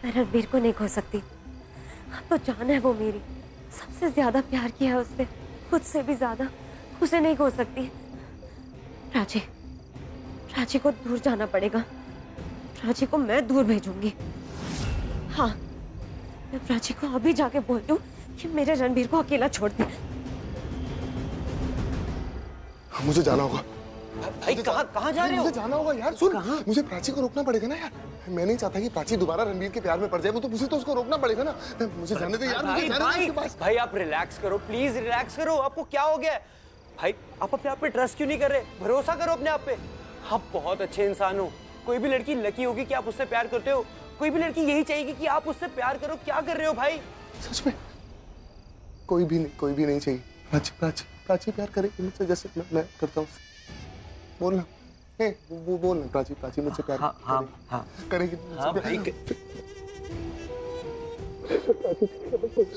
मैं रणबीर को नहीं खो सकती। अब तो जान है वो मेरी, सबसे ज्यादा प्यार किया है उससे, खुद से भी ज्यादा। उसे नहीं खो सकती। प्राची, प्राची को दूर जाना पड़ेगा। प्राची को मैं दूर भेजूंगी। हाँ, मैं प्राची को अभी जाके बोल दूं कि मेरे रणबीर को अकेला छोड़ दे। मुझे जाना होगा। भाई कहाँ जा रहे हो? मुझे जाना होगा यार। सुन, मुझे प्राची को रोकना पड़ेगा ना यार। मैं नहीं चाहता कि प्राची दोबारा रणबीर के प्यार में पड़ जाए। वो तो मुझे तो उसको रोकना पड़ेगा ना। मुझे जाने दे यार, मुझे जाने दे उसके पास। भाई आप रिलैक्स करो, प्लीज रिलैक्स करो। आपको क्या हो गया है? भाई आप अपने आप पे ट्रस्ट क्यों नहीं कर रहे? भरोसा करो अपने आप पे। आप बहुत अच्छे इंसान हो। कोई भी लड़की लकी होगी कि आप उससे प्यार करते हो। कोई भी लड़की यही चाहेगी कि आप उससे प्यार करो। क्या कर रहे हो भाई? सच में कोई भी नहीं चाहिए। प्राची प्यार करेगी मुझसे जैसे मैं करता हूँ। बोलना, वो बोलना, प्राची मुझसे प्यार करेगी। हाँ भाई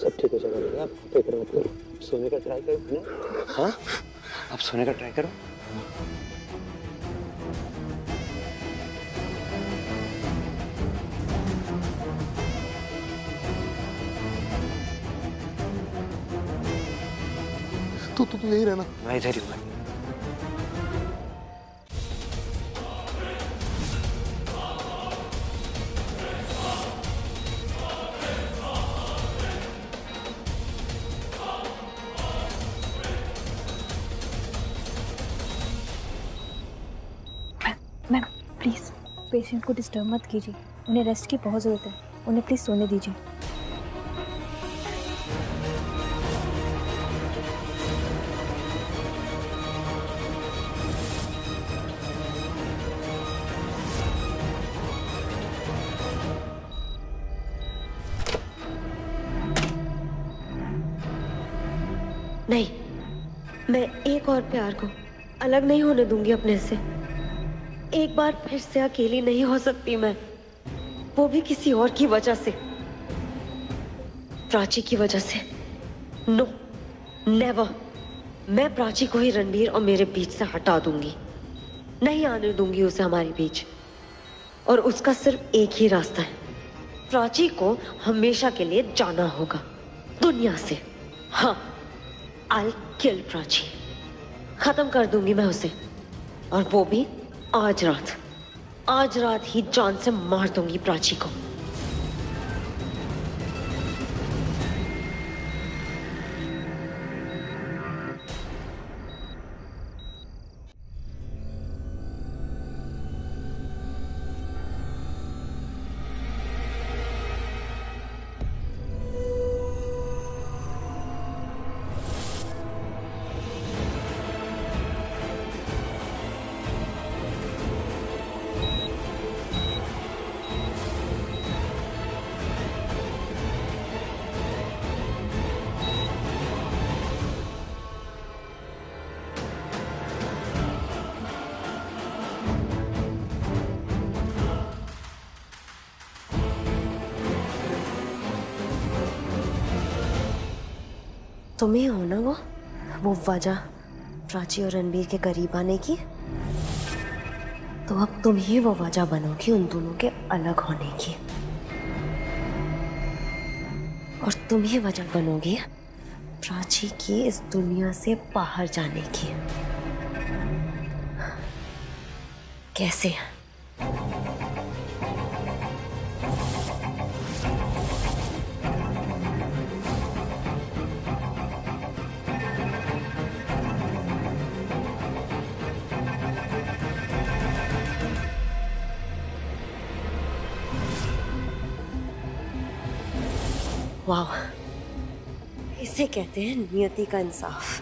सब ठीक हो जाएगा। आप फिक्र मत करो। सोने का ट्राई करो। हाँ, आप सोने का ट्राई करो। तू यही रहना। मैं इधर ही हूँ। मैम प्लीज़ पेशेंट को डिस्टर्ब मत कीजिए। उन्हें रेस्ट की बहुत ज़रूरत है। उन्हें प्लीज़ सोने दीजिए। नहीं, मैं एक और प्यार को अलग नहीं होने दूंगी अपने से। एक बार फिर से अकेली नहीं हो सकती मैं, वो भी किसी और की वजह से। प्राची की वजह से। No, never. मैं प्राची को ही रणबीर और मेरे बीच से हटा दूंगी। नहीं आने दूंगी उसे हमारे बीच। और उसका सिर्फ एक ही रास्ता है, प्राची को हमेशा के लिए जाना होगा दुनिया से। हाँ, I'll kill प्राची। खत्म कर दूंगी मैं उसे, और वो भी आज रात ही जान से मार दूंगी प्राची को। तुम्हें हो ना वो वजह प्राची और रणबीर के करीब आने की। तो अब तुम ही वो वजह बनोगी उन दोनों के अलग होने की। और तुम ही वजह बनोगी प्राची की इस दुनिया से बाहर जाने की। कैसे? वाह, इसे कहते हैं नियति का इंसाफ।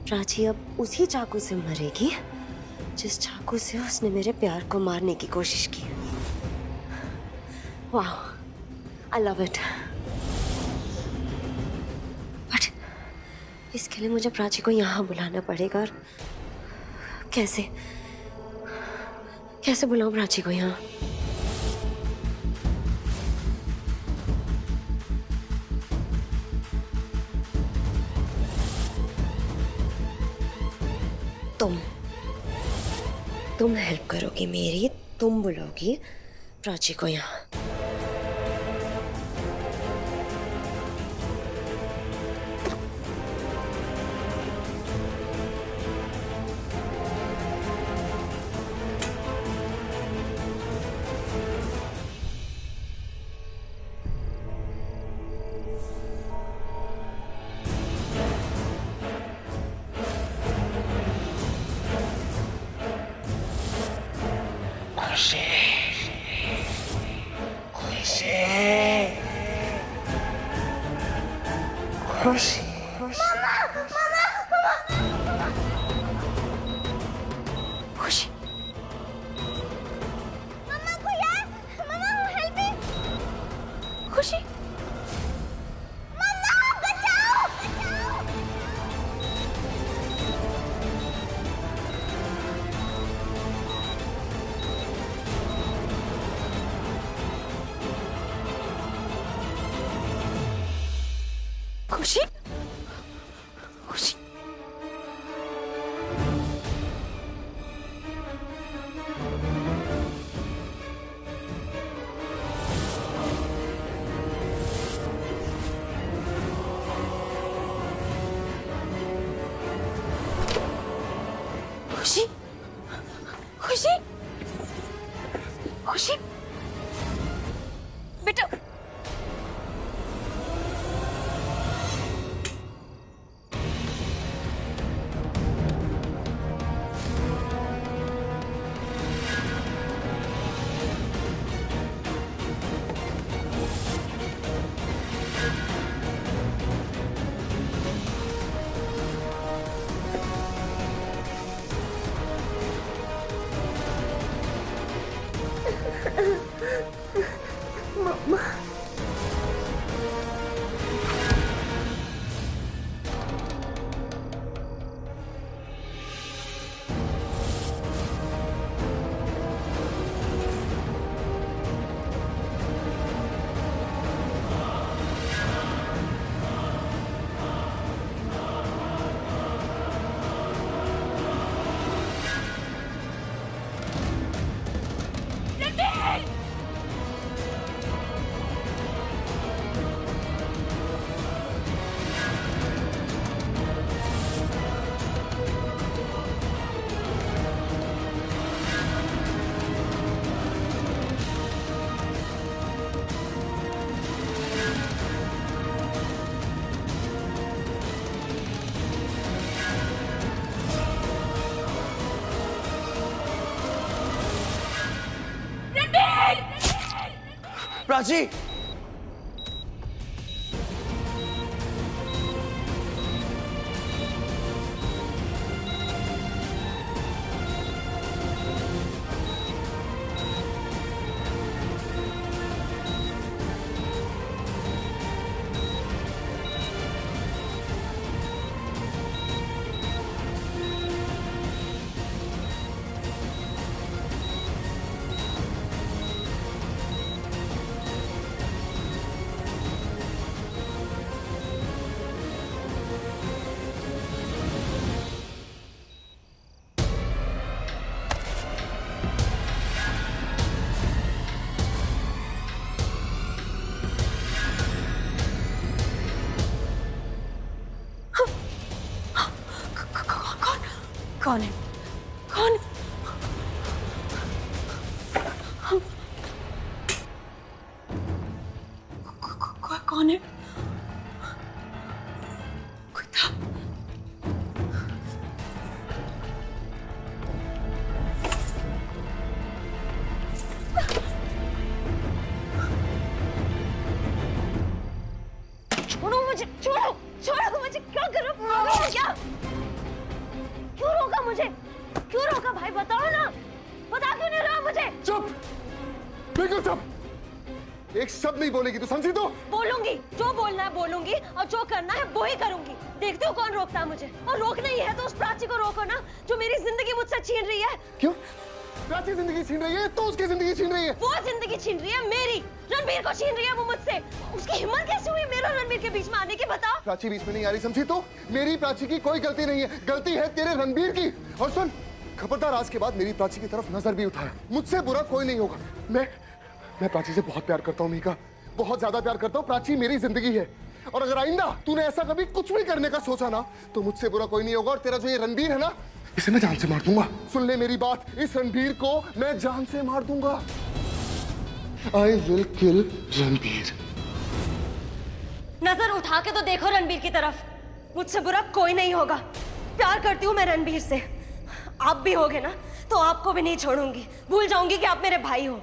प्राची अब उसी चाकू से मरेगी जिस चाकू से उसने मेरे प्यार को मारने की कोशिश की। वाह, आई लव इट। बट इसके लिए मुझे प्राची को यहाँ बुलाना पड़ेगा। और कैसे कैसे बुलाऊं प्राची को यहाँ? तुम हेल्प करोगी मेरी। तुम बुलाओगी प्राची को यहाँ। खुशी खुशी मम्मा को यार, मम्मा हेल्प मी। खुशी, मम्मा बचाओ, बचाओ। खुशी, खुशी, खुशी, खुशी, खुशी, बेटा। प्राची, कौन है? कौन? कौन है? कोई था? छोड़ो मुझे, छोड़ो, छोड़ो मुझे। क्या कर रहे हो? क्या? क्यों रोका मुझे? क्यों रोका भाई? बताओ ना, बता क्यों नहीं रहा मुझे? चुप, बिल्कुल चुप। एक शब्द नहीं बोलेगी तू, समझी तू? बोलूंगी, जो बोलना है बोलूंगी और जो करना है वो ही करूंगी। देखते हो कौन रोकता है मुझे? और रोकना ही है तो उस प्राची को रोको ना, जो मेरी जिंदगी मुझसे छीन रही है। क्यों? प्राची जिंदगी छीन रही है तो उसकी जिंदगी छीन रही है। वो जिंदगी छीन रही है मेरी, रणबीर को छीन रही है वो मुझसे। उसकी हिम्मत कैसे हुई मेरा रणबीर के बीच में आने की? बताओ। प्राची बीच में नहीं आ रही, समझी तू? मेरी प्राची की कोई गलती नहीं है, गलती है तेरे रणबीर की। और सुन, खबरदार आज के बाद मेरी प्राची की तरफ नजर भी उठाया, मुझसे बुरा कोई नहीं होगा। मैं प्राची से बहुत प्यार करता हूँ मीका, बहुत ज्यादा प्यार करता हूँ। प्राची मेरी जिंदगी है, और अगर आइंदा तूने ऐसा कभी कुछ भी करने का सोचा ना, तो मुझसे बुरा कोई नहीं होगा। और तेरा जो ये रणबीर है ना, इसे मैं जान से मार दूंगा। सुन ले मेरी बात, इस रणबीर को मैं जान से मार दूंगा। I will kill Ranbir. नजर उठा के तो देखो रणबीर की तरफ, मुझसे बुरा कोई नहीं होगा। प्यार करती हूँ मैं रणबीर से। आप भी होगे ना, तो आपको भी नहीं छोड़ूंगी, भूल जाऊंगी कि आप मेरे भाई हो।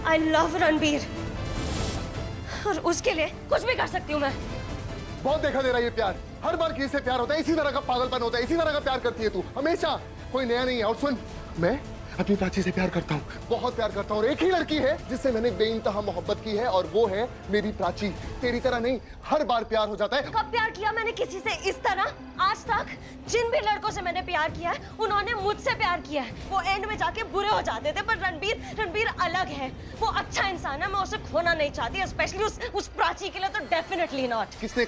आई लव रणबीर, और उसके लिए कुछ भी कर सकती हूँ मैं। बहुत देखा दे रहा है ये प्यार, हर बार किसी से प्यार होता है, इसी तरह का पागलपन होता है, इसी तरह का प्यार करती है तू हमेशा, कोई नया नहीं है। और सुन, मैं अपनी प्राची से प्यार करता हूँ, बहुत प्यार करता हूँ। और एक ही लड़की है जिससे मैंने बेइंतहा मोहब्बत की है, और वो है मेरी प्राची। तेरी तरह नहीं, हर बार प्यार हो जाता है। कब प्यार किया मैंने किसी से इस तरह? आज तक जिन भी लड़कों से मैंने प्यार किया है, उन्होंने मुझसे प्यार किया है। वो एंड में जाके बुरे हो जाते थे, पर रणबीर अलग है। वो अच्छा इंसान है, मैं उसे खोना नहीं चाहती, स्पेशली उस प्राची के लिए तो डेफिनेटली नॉट। किसने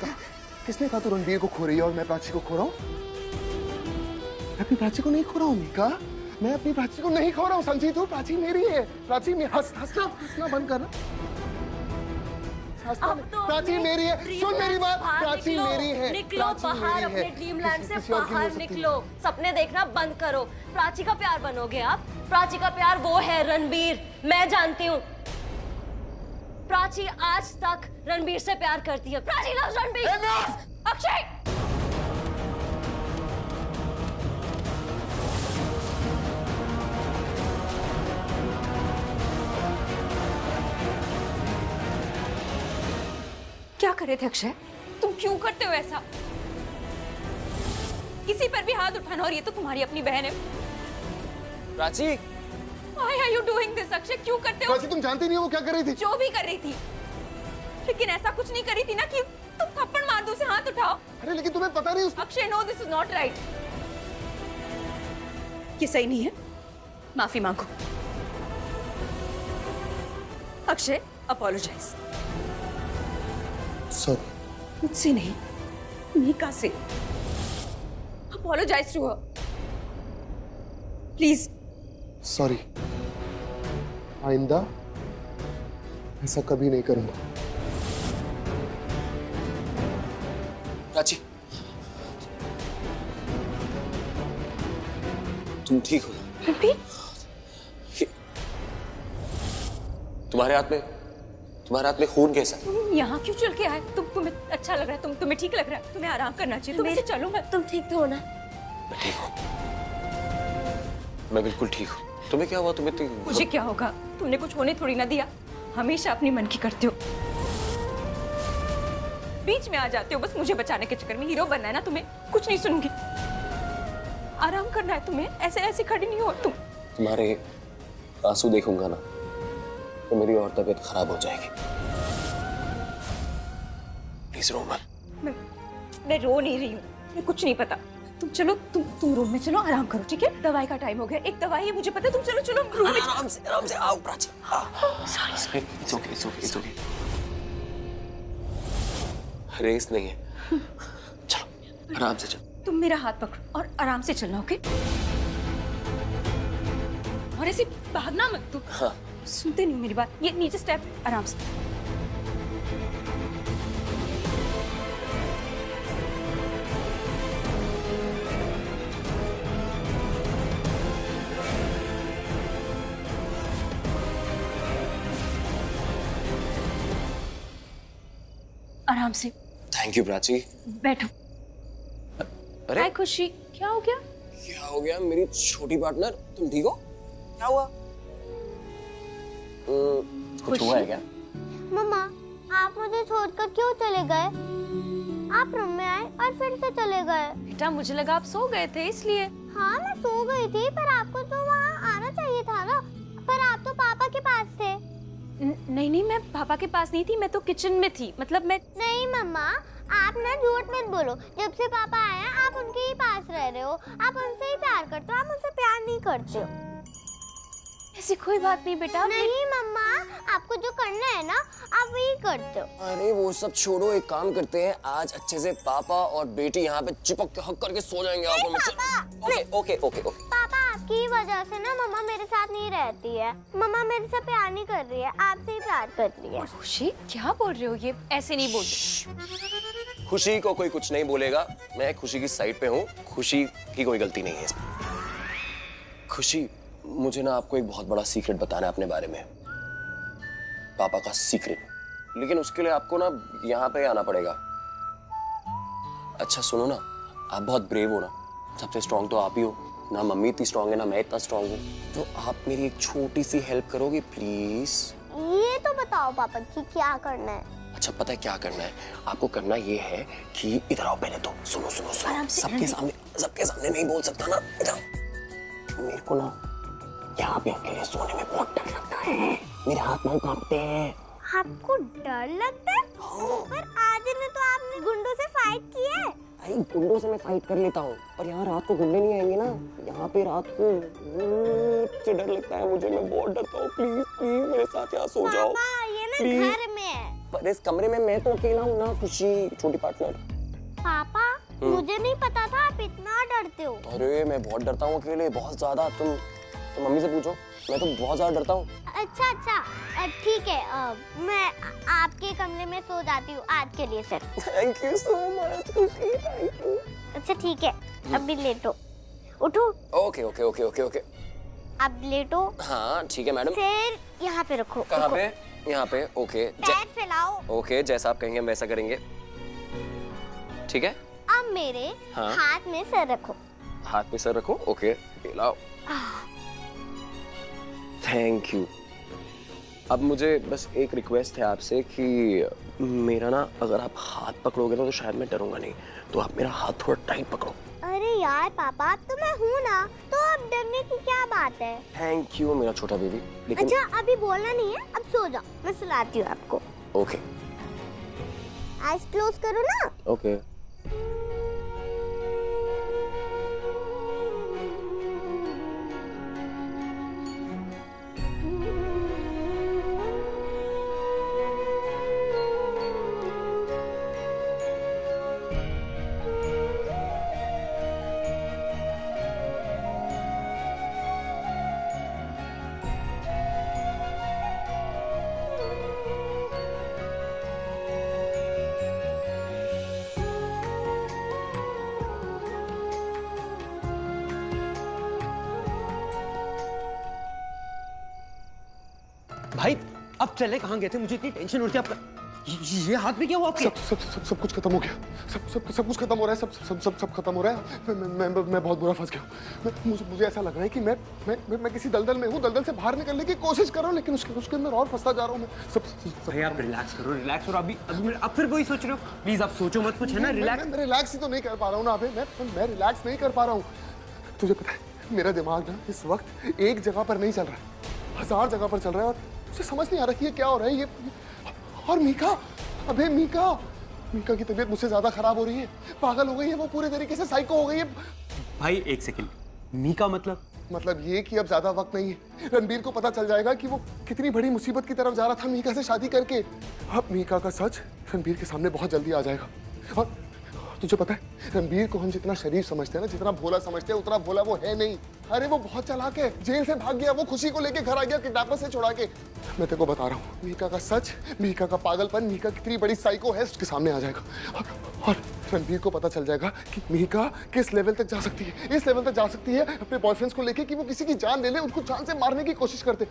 कहा तू रणबीर को खो रही है और मैं प्राची को खो रहा हूँ? मैं अपनी प्राची को नहीं खो रहा हूँ मीका, मैं अपनी प्राची को नहीं खो रहा हूँ। समझी तू? प्राची मेरी है। प्राची में हंसना बंद करना। प्राची मेरी है, सुन मेरी बात, प्राची मेरी है। निकलो बाहर, अपने ड्रीमलैंड से बाहर निकलो। सपने देखना बंद करो। प्राची का प्यार बनोगे आप। प्राची का प्यार वो है रणबीर, मैं जानती हूँ। प्राची आज तक रणबीर से प्यार करती है। प्राची लव्स रणबीर। अक्षय, क्या कर रहे थे अक्षय? तुम क्यों करते हो ऐसा? किसी पर भी हाथ उठाना, और ये तो तुम्हारी अपनी बहन है। Prachi, Why are you doing this, Akshay? क्यों करते हो? प्राची तुम जानती नहीं हो वो क्या कर रही थी? जो भी कर रही थी, लेकिन ऐसा कुछ नहीं कर रही थी ना कि तुम थप्पड़ मार दो, उसे हाथ उठाओ। अरे लेकिन तुम्हें पता नहीं Akshay, no, this is not right. ये सही नहीं है, माफी मांगो। अक्षय, अपोलोजाइज। सॉरी। मुझसे नहीं, मीका से। Apologise to her, please. Sorry, आइंदा ऐसा कभी नहीं करूंगा। प्राची, तुम ठीक हो? रणबीर, तुम्हारे हाथ में खून कैसा? तुम यहाँ क्यों चल के आए? तुम्हें अच्छा लग रहा है? तुम्हें ठीक लग रहा है? तुम्हें आराम करना चाहिए। तुम ऐसे चलो मत। तुम ठीक तो हो ना? मैं ठीक हूँ, मैं बिल्कुल ठीक हूँ। तुम्हें क्या हुआ? मुझे क्या होगा? तुमने कुछ होने थोड़ी ना दिया। हमेशा अपनी मन की करते हो, बीच में आ जाते हो बस मुझे बचाने के चक्कर में। हीरो बनना है ना तुम्हें? कुछ नहीं सुनूंगी। आराम करना है तुम्हें, ऐसे ऐसे खड़ी नहीं हो तुम। तुम्हारे आंसू देखूंगा ना, तो मेरी और तबीयत खराब हो जाएगी। प्लीज रो मत। मैं रो नहीं रही हूँ, मुझे कुछ नहीं पता। तुम चलो, तुम रूम में चलो, आराम करो, ठीक है? दवाई का टाइम हो गया। एक दवाई है, मुझे पता है। तुम चलो रूम में। आराम से आओ Prachi. Sorry, it's okay. Race नहीं है, चलो आराम से चलो। तुम मेरा हाथ पकड़ो और आराम से चलना, ओके? और ऐसे भागना मत तुम। हाँ। सुनते नहीं मेरी बात। ये नीचे स्टेप, आराम से। आराम से। Thank you Prachi. बैठो। अरे हाय खुशी, क्या हो गया? क्या हो गया मेरी छोटी पार्टनर? तुम ठीक हो? क्या हुआ? कुछ हुआ है क्या? मम्मा, आप मुझे छोड़कर क्यों चले गए? आप रूम में आए और फिर से चले गए। बेटा, मुझे लगा आप सो गए थे इसलिए। हाँ, मैं सो गई थी, पर आपको तो वहाँ आना चाहिए था ना। पर आप तो पापा के पास थे। नहीं, मैं पापा के पास नहीं थी, मैं तो किचन में थी। मतलब मैं नहीं मम्मा, आप ना झूठ मत बोलो। जब से पापा आए हैं, आप उनके ही पास रह रहे हो। आप उनसे ही प्यार करते हो, आप मुझसे प्यार नहीं करते हो। ऐसी कोई बात नहीं बेटा। नहीं मम्मा, आपको जो करना है ना, आप वही करते हो। अरे वो सब छोड़ो, एक काम करते हैं, आज अच्छे से पापा और बेटी यहाँ पे चिपक के हक करके सो जाएंगे। पापा, ओके। पापा आपकी ही वजह से ना मम्मा मेरे साथ नहीं रहती है। मम्मा मेरे से प्यार नहीं कर रही है, आपसे ही प्यार कर रही है। खुशी क्या बोल रहे हो? ये ऐसे नहीं बोलते। खुशी को कोई कुछ नहीं बोलेगा, मैं खुशी की साइड पे हूँ, खुशी की कोई गलती नहीं है इसमें। खुशी, मुझे ना आपको एक बहुत बड़ा सीक्रेट बताना है अपने बारे में, पापा का सीक्रेट, लेकिन उसके लिए आपको ना यहाँ पे आना पड़ेगा। अच्छा सुनो ना, आप बहुत ब्रेव हो ना, सबसे स्ट्रांग तो आप ही हो ना, मम्मी इतनी स्ट्रांग है ना मैं इतना स्ट्रांग हूँ, तो आप मेरी एक छोटी सी हेल्प करोगे प्लीज? ये तो बताओ पापा कि क्या करना है। अच्छा पता है क्या करना है आपको? करना ये है कि इधर आओ पहले तो, सुनो सुनो सुनो, सबके सामने नहीं बोल सकता ना, इधर आओ। मेरे को ना यहाँ पे अकेले सोने में बहुत डर लगता है, मेरे हाथ पांव कांपते हैं। आपको डर लगता है? पर आज ने तो आपने गुंडों से फाइट की है। भाई गुंडों से मैं फाइट कर लेता हूँ, पर यहाँ रात को गुंडे नहीं आएंगे ना, यहाँ पे रात को मुझे डर लगता है, मुझे, मैं बहुत डरता हूँ। प्लीज प्लीज मेरे साथ यहाँ सो जाओ। पापा ये ना Please. घर में है। पर इस कमरे में मैं तो अकेला हूँ ना खुशी, छोटी पार्टनर। पापा मुझे नहीं पता था आप इतना डरते हो। अरे मैं बहुत डरता हूँ अकेले, बहुत ज्यादा। तुम मम्मी से पूछो, मैं तो बहुत ज्यादा डरता हूँ। अच्छा ठीक है, मैं आपके कमरे में सो जाती हूँ आज के लिए सिर्फ। थैंक यू सो मच खुशी, थैंक यू। अच्छा ठीक है, अभी लेटो, उठो। Okay okay okay okay okay, अब लेटो। हाँ ठीक है मैडम। सिर यहाँ पे रखो। कहाँ पे? यहाँ पे, ओके। पैर फैलाओ। ओके, जैसा आप कहेंगे हम वैसा करेंगे, ठीक है। अब मेरे हाँ। हाथ में सर रखो। हाथ पे सर रखो, ओके, लाओ। Thank you. अब मुझे बस एक रिक्वेस्ट है आपसे कि मेरा ना अगर आप हाथ पकड़ोगे ना तो शायद मैं डरूंगा नहीं, तो आप मेरा हाथ थोड़ा टाइट पकड़ो। अरे यार पापा, अब तो मैं हूँ ना, तो अब डरने की क्या बात है। थैंक यू मेरा छोटा बेबी। लेकिन अच्छा अभी बोलना नहीं है, अब सो जाओ, मैं सुलाती हूँ आपको। ओके। आइज क्लोज करो ना। ओके। भाई अब चले कहाँ गए थे? मुझे इतनी टेंशन हो रही थी आपका। ये हाथ में क्या हुआ आपके? सब कुछ खत्म हो गया। सब कुछ खत्म हो रहा है। सब खत्म हो रहा है। मैं बहुत बुरा फंस गया हूँ। मुझे ऐसा लग रहा है कि मैं किसी दलदल में हूँ। दलदल से बाहर निकलने की कोशिश कर रहा हूँ, लेकिन उसके अंदर और फंसता जा रहा हूँ मैं। भाई आप रिलैक्स करो, रिलैक्स करो। अभी आप फिर वही सोच रहे हो? प्लीज आप सोचो मत, कुछ है ना, रिलैक्स। मैं रिलैक्स ही तो नहीं कर पा रहा हूँ ना अभी। मैं रिलैक्स नहीं कर पा रहा हूँ। तुझे पता है मेरा दिमाग ना इस वक्त एक जगह पर नहीं चल रहा है, 1000 जगह पर चल रहा है, और मुझे समझ नहीं आ रहा कि ये क्या हो रहा है। ये और मीका, अबे मीका की तबीयत मुझसे ज्यादा खराब हो रही है। पागल हो गई है वो, पूरे तरीके से साइको हो गई है। भाई एक सेकंड, मीका मतलब ये कि अब ज्यादा वक्त नहीं है। रणबीर को पता चल जाएगा कि वो कितनी बड़ी मुसीबत की तरफ जा रहा था मीका से शादी करके। अब मीका का सच रणबीर के सामने बहुत जल्दी आ जाएगा। और तुझे पता है रणबीर को हम जितना शरीफ समझते हैं ना, जितना भोला समझते हैं, उतना भोला वो है नहीं। अरे वो बहुत चालाक है। जेल से भाग गया वो, खुशी को लेके घर आ गया किडनैपर से छुड़ा के। मैं तेरे को बता रहा हूँ, मीका का सच, मीका का पागलपन, मीका कितनी बड़ी साइको है उसके सामने आ जाएगा। और रणबीर को पता चल जाएगा कि मीका किस लेवल तक जा सकती है। इस लेवल तक जा सकती है अपने बॉयफ्रेंड्स को लेके कि वो किसी की जान ले ले, उनको जान से मारने की कोशिश करते।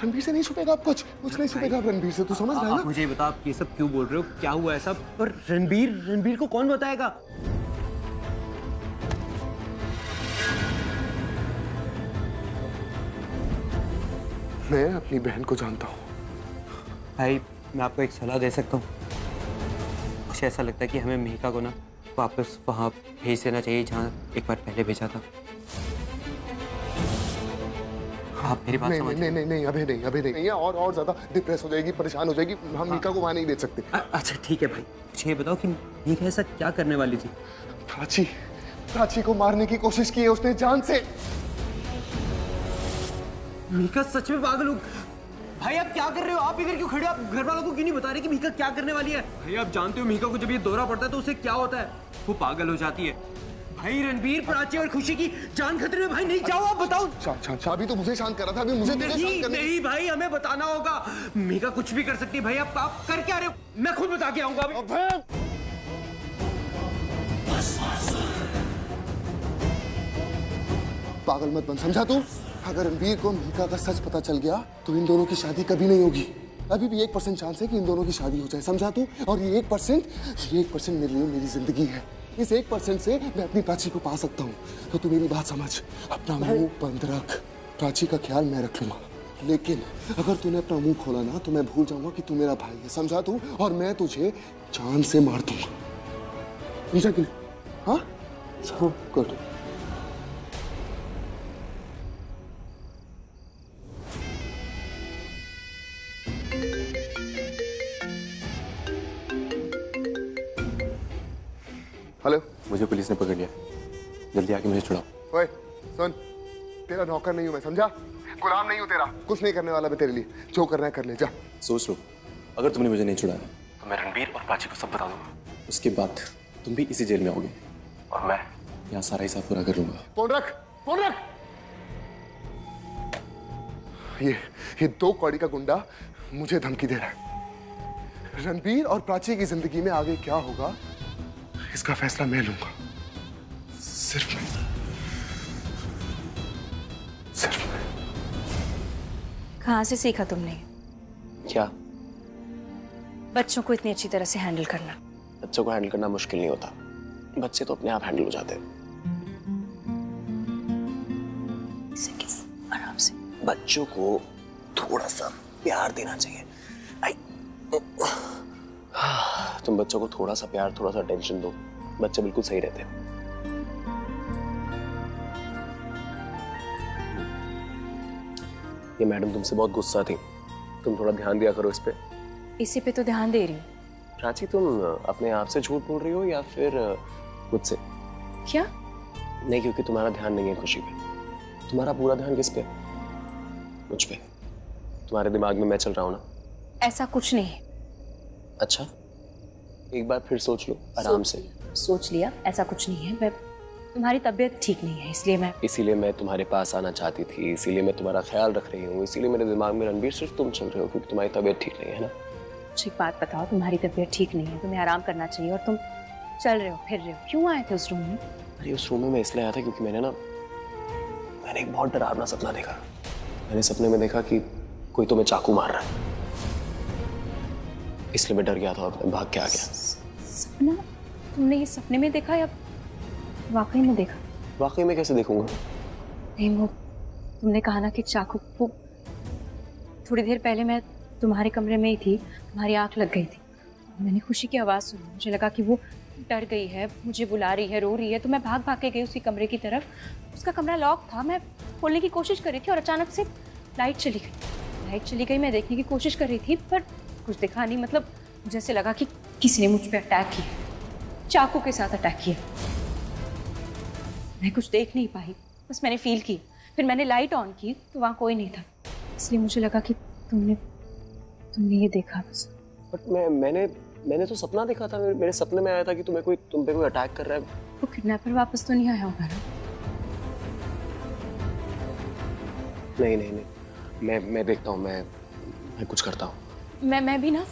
रणबीर से नहीं छुपेगा अब कुछ नहीं छुपेगा रणबीर से, तू समझ रहा है ना? मुझे बता, आप ये सब क्यों बोल रहे हो? क्या हुआ है सब? और रणबीर को कौन बताएगा? मैं अपनी बहन को जानता हूँ। भाई मैं आपको एक सलाह दे सकता हूँ। मुझे ऐसा लगता है कि हमें मीका को ना वापस वहाँ भेज देना चाहिए जहाँ एक बार पहले भेजा था। आप मेरी बात समझ? नहीं अभी नहीं। और ज्यादा डिप्रेस हो जाएगी, परेशान हो जाएगी। हम मीका को वहाँ नहीं भेज सकते। अच्छा ठीक है भाई, मुझे ये बताओ कि मीका ऐसा क्या करने वाली थी? प्राची को मारने की कोशिश की है उसने जान से। मीका सच में पागल हो? भाई आप क्या कर रहे हो? आप इधर क्यों खड़े हो? आप घर वालों को क्यों नहीं बता रहे कि मीका क्या करने वाली है? भाई आप जानते हो मीका को जब ये दौरा पड़ता है तो उसे क्या होता है? वो पागल हो जाती है। भाई रणबीर, प्राची और खुशी की जान खतरे में। भाई नहीं जाओ, आप बताओ। अभी तो मुझे शांत करा था, अभी मुझे तेरे शांत करने। नहीं भाई, हमें बताना होगा। मेघा कुछ भी कर सकती है भाई। आप कर क्या रहे हो? मैं खुद बता के आऊंगा अभी। पागल मत बन, समझा तू? अगर रणबीर को मेघा का सच पता चल गया तो इन दोनों की शादी कभी नहीं होगी। अभी भी 1% चांस है कि इन दोनों की शादी हो जाए, समझा तू? और ये 1% मेरे लिए मेरी जिंदगी है। इस 1% से मैं अपनी प्राची को पा सकता हूँ। तो तू मेरी बात समझ, अपना मुंह बंद रख। प्राची का ख्याल मैं रख लूंगा, लेकिन अगर तूने अपना मुंह खोला ना तो मैं भूल जाऊंगा कि तू मेरा भाई है, समझा तू? और मैं तुझे जान से मार दूंगा, समझा कि नहीं? हाँ, सब गुड। हेलो, मुझे पुलिस ने पकड़ लिया, जल्दी आके मुझे छुड़ाओ। ओए सुन, तेरा नौकर नहीं हूं मैं, समझा? गुलाम नहीं हूं तेरा। कुछ नहीं करने वाला मैं तेरे लिए, जो करना है कर ले, जा। सोच लो, अगर तुमने मुझे नहीं छुड़ाया तो मैं रणबीर और प्राची को सब बता दूंगा। उसके बाद तुम भी इसी जेल में आओगे और मैं यहाँ सारा हिसाब पूरा कर लूंगा। फोन रख, फोन रख। ये 2 कौड़ी का गुंडा मुझे धमकी दे रहा है। रणबीर और प्राची की जिंदगी में आगे क्या होगा इसका फैसला मैं लूंगा, सिर्फ मैं, सिर्फ मैं। कहाँ से सीखा तुमने क्या? बच्चों को इतनी अच्छी तरह से हैंडल करना? बच्चों को हैंडल करना मुश्किल नहीं होता, बच्चे तो अपने आप हैंडल हो जाते हैं। आराम से। बच्चों को थोड़ा सा प्यार देना चाहिए। तुम बच्चों को थोड़ा सा प्यार, थोड़ा सा टेंशन दो, बच्चे बिल्कुल सही रहते हैं। ये मैडम तुमसे बहुत गुस्सा थी, तुम थोड़ा ध्यान दिया करो इस पे। इसी पे तो ध्यान दे रही हूँ। प्राची, तुम अपने आप से झूठ बोल रही हो या फिर मुझसे? क्या? नहीं, क्योंकि तुम्हारा ध्यान नहीं है खुशी पे। तुम्हारा पूरा ध्यान किस पे? मुझ पे। तुम्हारे दिमाग में मैं चल रहा हूं ना? ऐसा कुछ नहीं है। अच्छा, एक बार फिर सोच लो आराम से। सोच लिया, ऐसा कुछ नहीं है। मैं, तुम्हारी तबीयत ठीक नहीं है इसीलिए मैं तुम्हारे पास आना चाहती थी, इसीलिए मैं तुम्हारा ख्याल रख रही हूँ, इसीलिए मेरे दिमाग में रणबीर सिर्फ तुम चल रहे हो क्योंकि तुम्हारी तबीयत ठीक नहीं है ना। एक बात बताओ, तुम्हारी तबीयत ठीक नहीं है, तुम्हें आराम करना चाहिए और तुम चल रहे हो, फिर रहे हो। क्यों आए थे उस रूम में? अरे उस रूम में मैं इसलिए आया था क्योंकि मैंने एक बहुत डरावना सपना देखा। मैंने सपने में देखा कि कोई तुम्हें चाकू मार रहा है, इसलिए मैं डर गया था और भाग के आ गया। सपना? तुमने ये सपने में देखा या वाकई में देखा? वाकई में कैसे देखूंगा? नहीं, वो तुमने कहा ना कि चाकू, वो थोड़ी देर पहले मैं तुम्हारे कमरे में ही थी, तुम्हारी आंख लग गई थी, मैंने खुशी की आवाज़ सुनी, मुझे लगा कि वो डर गई है, मुझे बुला रही है, रो रही है, तो मैं भाग भाग के गई उसी कमरे की तरफ। उसका कमरा लॉक था, मैं खोलने की कोशिश कर रही थी और अचानक से लाइट चली गई। मैं देखने की कोशिश कर रही थी पर कुछ दिखा नहीं, मतलब जैसे लगा कि किसी ने मुझ पर अटैक किया, चाकू के साथ अटैक किया। मैं कुछ देख नहीं पाई, बस मैंने फील की। फिर मैंने लाइट ऑन की तो वहाँ कोई नहीं था, इसलिए मुझे लगा कि तुमने ये देखा बस। बट मैंने तो सपना देखा था, मेरे सपने में आया था कि तुम पे कोई अटैक कर रहा है। वो किडनैपर वापस तो नहीं आया होगा ना? नहीं, मैं देखता हूँ, मैं कुछ करता हूँ। मैं भी ना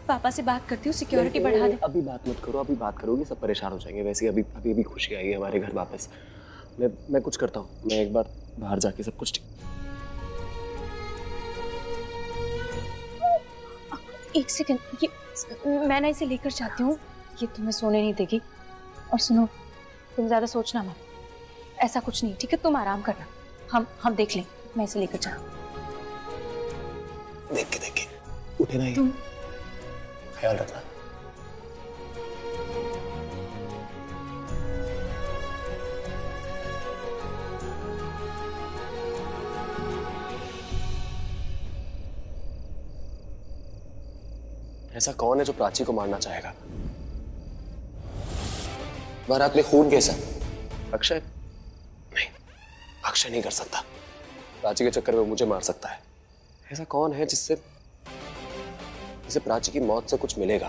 पापा से बात करती हूँ, सिक्योरिटी बढ़ा दे। अभी बात मत करो, अभी बात करोगे सब परेशान हो जाएंगे। वैसे अभी खुशी आई है हमारे घर वापस। मैं कुछ करता हूँ, मैं एक बार बाहर जाके सब कुछ। एक सेकंड, ये मैं ना इसे लेकर जाती हूँ, ये तुम्हें सोने नहीं देगी। और सुनो, तुम ज्यादा सोचना मत, ऐसा कुछ नहीं, ठीक है? तुम आराम करना, हम देख लें। मैं इसे लेकर जा। देख के उठे नहीं, तुम ख्याल रखना। ऐसा कौन है जो प्राची को मारना चाहेगा? तुम्हारा अपने खून कैसा? अक्षय? नहीं, अक्षय नहीं कर सकता। प्राची के चक्कर में मुझे मार सकता है। ऐसा कौन है जिससे प्राची की मौत से कुछ मिलेगा?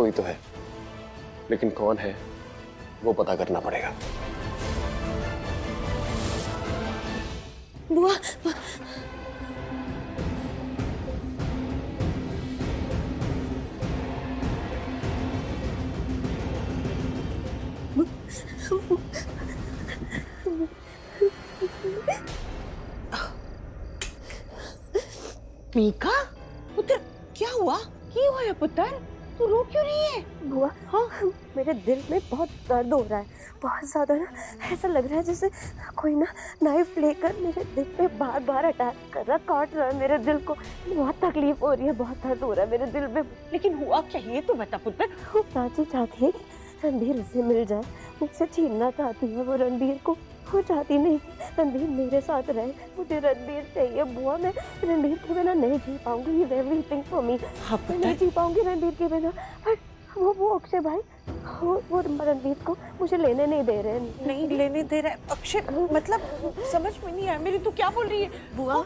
कोई तो है, लेकिन कौन है वो पता करना पड़ेगा। बुआ, मीका, पुत्र क्या हुआ? क्यों है पुत्र? तू रो क्यों रही है? बुआ, हाँ मेरे दिल में बहुत दर्द हो रहा है, बहुत ज्यादा ना। ऐसा लग रहा है जैसे कोई ना नाइफ लेकर मेरे दिल पे बार बार अटैक कर रहा, काट रहा है मेरे दिल को। बहुत तकलीफ हो रही है, बहुत दर्द हो रहा है मेरे दिल में। लेकिन हुआ क्या ये तो बता पुत्र। वो प्राची चाहती है कि रणबीर उससे मिल जाए, मुझसे छीनना चाहती है वो रणबीर को। वो चाहती नहीं कि रणबीर मेरे साथ रहे। मुझे रणबीर चाहिए बुआ, मैं रणबीर के बिना नहीं जी पाऊंगी। He is everything for me. मैं नहीं जी पाऊंगी रणबीर के बिना। बट वो अक्षय भाई, वो रणबीर को मुझे लेने नहीं दे रहे हैं। नहीं लेने दे रहा है अक्षय, मतलब समझ में नहीं आया मेरी। तू क्या बोल रही है बुआ?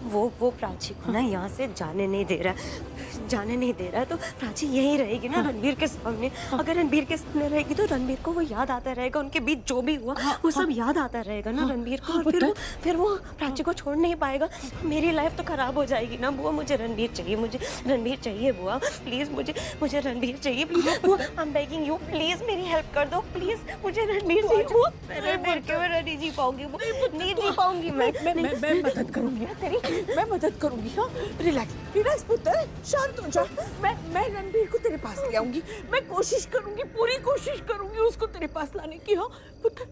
वो प्राची को ना यहाँ से जाने नहीं दे रहा है, तो प्राची यहीं रहेगी ना रणबीर के सामने। अगर रणबीर के सामने रहेगी तो रणबीर को वो याद आता रहेगा, उनके बीच जो भी हुआ वो सब याद आता रहेगा ना रणबीर को। और फिर वो प्राची को छोड़ नहीं पाएगा। मेरी लाइफ तो खराब हो जाएगी ना बुआ। मुझे रणबीर चाहिए बुआ, प्लीज मुझे रणबीर चाहिए। प्लीज बुआ, I am begging you, please मेरी हेल्प कर दो प्लीज। मुझे रणबीर चाहिए बुआ। रणबीर के बिना नहीं जी पाऊंगी, नहीं जी पाऊंगी मैं मदद करूंगी तेरी, मैं मदद करूंगी। हाँ रिलैक्स पुत्र, शांत हो जा। मैं रणबीर को तेरे पास ले आऊंगी। मैं कोशिश करूंगी, पूरी कोशिश करूंगी उसको तेरे पास लाने की। हाँ पुत्र।